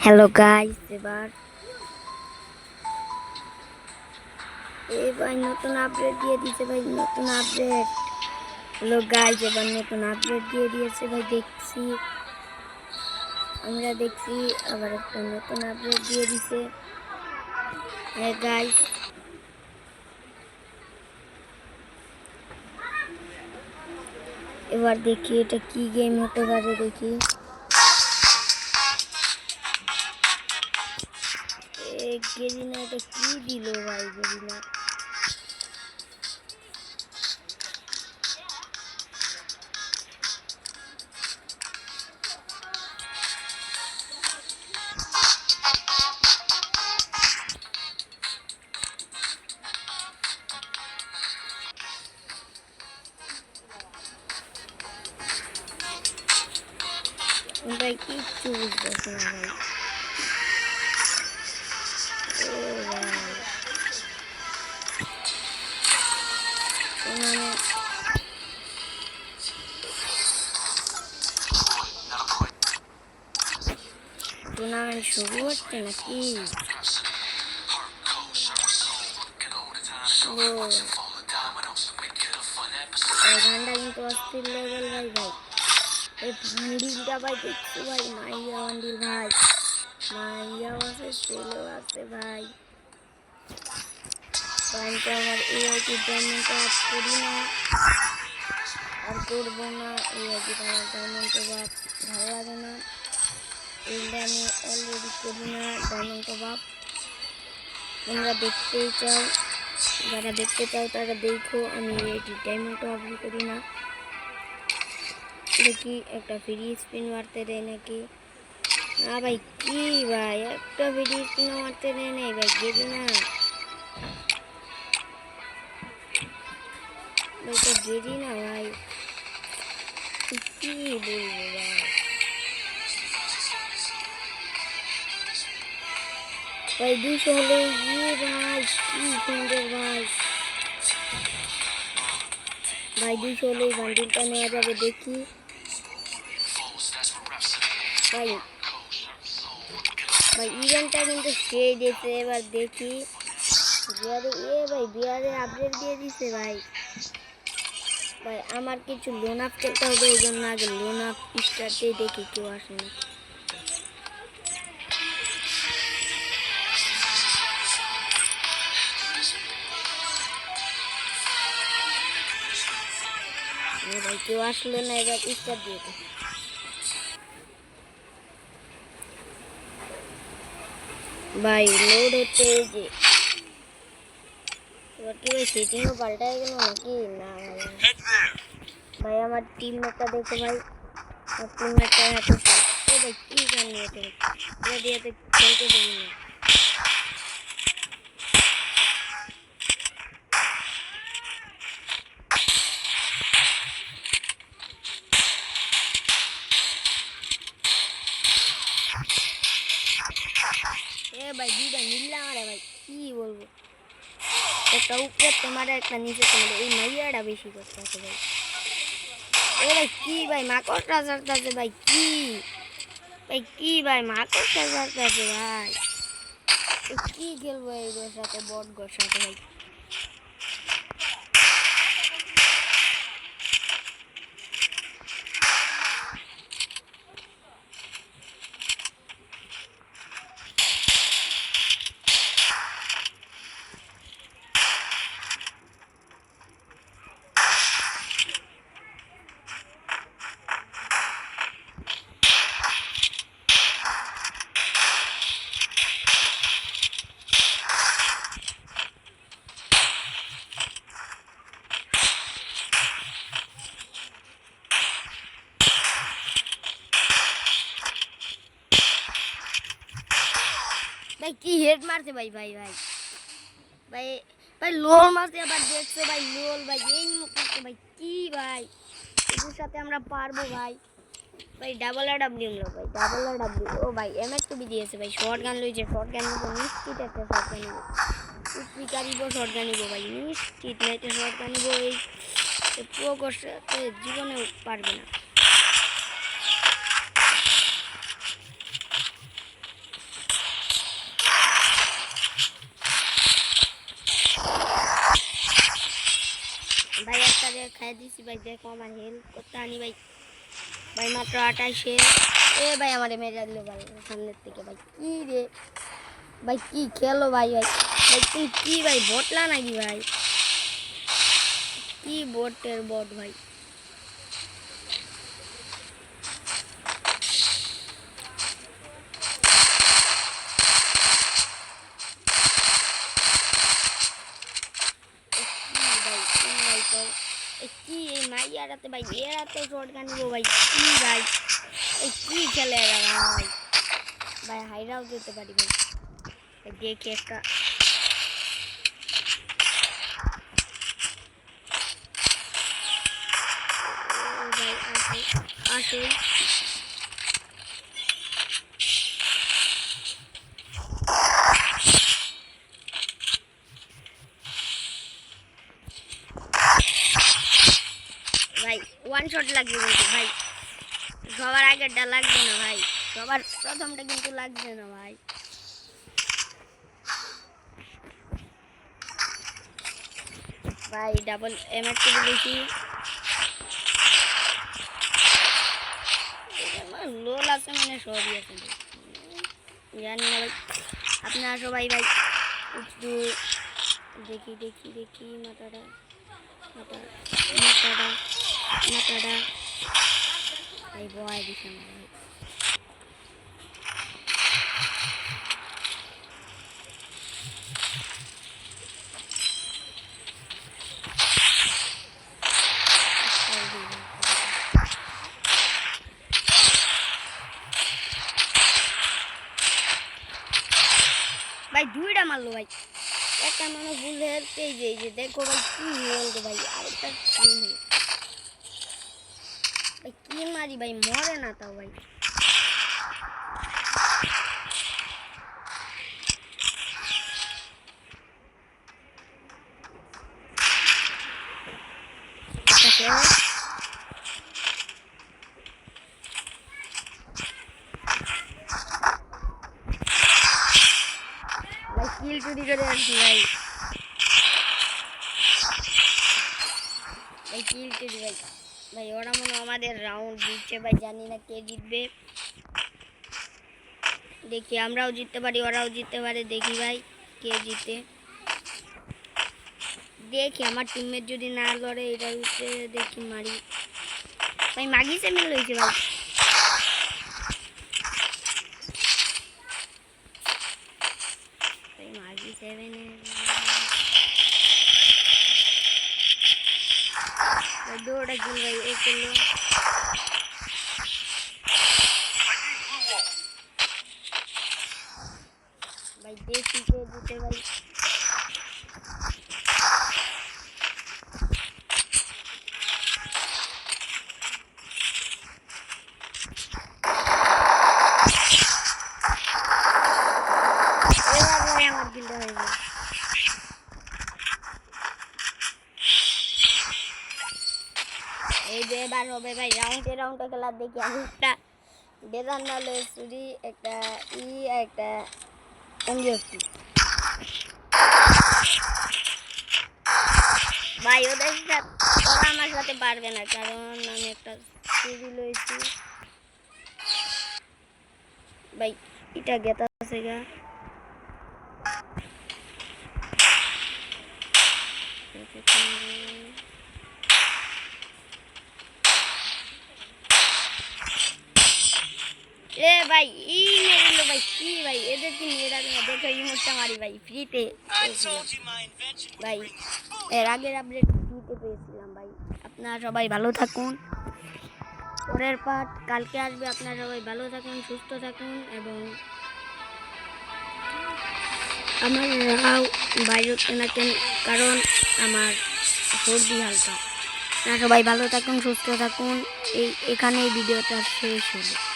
Hello guys, এবার নতুন update দিয়ে দিয়েছে ভাই। নতুন আপডেট। হ্যালো গাইস, এবার নতুন আপডেট দিয়ে দিয়েছে ভাই। আমরা দেখছি আবার একটা নতুন আপডেট দিয়ে দিছে। হ্যাঁ গাইস, এবার দেখি এটা কি গেম হতে পারে। দেখি গেরিনা এটা কি দিল ভাই। গেরিনা ভাই কিচ্ছু বুঝতেছি না ভাই। ও ভাই টুর্নামেন্ট শুরু হচ্ছে নাকি? গানটা কিন্তু অস্থির লেভেল ভাই। বান্ডিলটা ভাই দেখছো ভাই? মাইয়া বান্ডিল ভাই, মাইয়াও আছে, ছেলেও আছে ভাই। তো আমার এই আইটি ডায়মন্ড আপ করি না, আর করবো না। এই আইটি আমার ডায়মন্ড আপ ভালো লাগে না, এইটা আমি অলরেডি করি না ডায়মন্ড আপ। তোমরা দেখতেই চাও, যারা দেখতে চাও তারা দেখো। আমি এটি ডায়মন্ড আপ করি না। দেখি একটা ফ্রি স্পিন মারতে দেয় নাকি? না ভাই, কি ভাই, একটা ফ্রি স্পিন মারতে দেয় নাই ভাই। গেবি না ভাই, তো গেরি না ভাই, কি বলবো ভাই। ভাই 200 হলে গিয়ে ভাই, কি সুন্দর ভাই। ভাই 200 হলেই বান্ডিলটা নেওয়া যাবে। দেখি ভাই, ভাই ইভেন্টটা কিন্তু সেই দিয়েছে। এবার দেখি ভাই বিয়ারে আপডেট দিয়ে দিছে ভাই। ভাই আমার কিছু লোন আপ খেলতে হবে, এই জন্য আগে লোন আপ স্টার্টেই দেখি কেউ আসে না। ভাই কেউ আসলো না, এবার স্টার্ট দিয়ে দে। ভাই লোড হচ্ছে এই যে। এবার কি ভাই সেটিংও পাল্টায় গেল নাকি? না ভাই, ভাই আমার টিমমেটটা দেখো ভাই, আমার টিমমেটটা হাতে ভাই কি গান নিয়েছে, এটা দিয়ে খেলতে দেবি না। ভাই দুইটা মিললাম। আরে ভাই কি বলবো, একটা উপরে তোমার একটা নিচে তোমার, এই মাইয়াটা বেশি করতে আছে ভাই। ভাই কি ভাই মাকড়টা ছাড়তেছে ভাই, কি ভাই, কি ভাই মাকড়টা ছাড়তেছে ভাই। কি খেলবো এই গোর সাথে, বট গোর সাথে ভাই। ভাই কি হেড মারছে ভাই। ভাই ভাই ভাই ভাই লোল মারছে, আবার দেখছে ভাই লোল ভাই, এই মুখ করছে ভাই। কি ভাই এদের সাথে আমরা পারবো ভাই। ভাই ডাবল ডাব্লিউ লো ভাই, ডাবল ডাব্লিউ। ও ভাই এমএস2বি দিয়েছে ভাই। শর্ট গান লইছে, শর্ট গান নিব নিশ্চিত, একটা শর্ট গান নিব স্পিকারিব, শর্ট গান নিব ভাই নিশ্চিত। না একটা শর্ট গান নিব, এই পুরো করতে জীবনে পারবে না। ভাই দেখো আমার হেল্প করতে আনি ভাই। ভাই মাত্র 28 এ ভাই আমারে মেরে দিল ভাই সামনের থেকে। ভাই কি রে ভাই, কি খেলো ভাই। ভাই ভাই তুমি কি ভাই বটলা নাকি ভাই? কি বটের বট ভাই। কি এই মাইয়ারাতে ভাই এরাতে শর্ট গান নিবো ভাই। কি ভাই এই কি খেলে এরা ভাই। ভাই হাইরাও যেতে পারি ভাই। দেখি একটা ভাই আসে ভাই ওয়ান শট লাগবে কিন্তু ভাই। সবার আগেরটা লাগবে না ভাই, সবার প্রথমটা কিন্তু লাগবে না ভাই। ভাই ডাবল এমএসটি দিয়েছি। লোল আছে মানে সবই আছে জানি না ভাই। আপনারা সবাই ভাই একটু দেখি দেখি দেখি মাথাটা মাথাটা মাথাটা মাথাটা ভাই বয় দিছে না ভাই। ভাই দুইটা মারলো ভাই, একটা মানুষ ভুল হেলতেই যে দেখো ভাই কি বলতো ভাই। আরেকটা ভাই কি মারি ভাই মরে না তাও ভাই। ভাই কিল চুরি করে আসছি ভাই। ভাই কিল চুরি ভাই। ভাই ওরা মনে আমাদের রাউন্ড দিচ্ছে ভাই, জানি না কে জিতবে। দেখি আমরাও জিততে পারি ওরাও জিততে পারে, দেখি ভাই কে জিতে। দেখি আমার টিমমেট যদি না লড়ে এটা হচ্ছে দেখি মারি ভাই। মাগি সেমিল হয়েছে ভাই। ভাই মাগি 7 দৌড়া কিল ভাই ও করলো ভাই। দেখি কে জিতে ভাই। এবার ভাই আমার কিলটা হয়ে যায়। এই যে এবার হবে ভাই রাউন্ডে রাউন্ডে খেলা। দেখি আমি একটা বেদান নালে চুরি একটা একটা এমজিএফটি ভাই। ওদের সাথে ওরা আমার সাথে পারবে না কারণ আমি একটা চুরি লইছি ভাই। এটা গেতা আছে গা এ ভাই ই মেরে ভাই। কি ভাই এদের কি মেয়েরা দেখো ইমোটটা মারি ভাই ফ্রিতে ভাই। এর আগের আপডেট ফ্রিতে পেয়েছিলাম ভাই। আপনারা সবাই ভালো থাকুন। পরের পার্ট কালকে আসবে। আপনারা সবাই ভালো থাকুন সুস্থ থাকুন এবং আমার রাও বাইরে কেনাতেন কারণ আমার সর্দি হালকা। আপনারা সবাই ভালো থাকুন সুস্থ থাকুন। এখানেই ভিডিওটা শেষ হলো।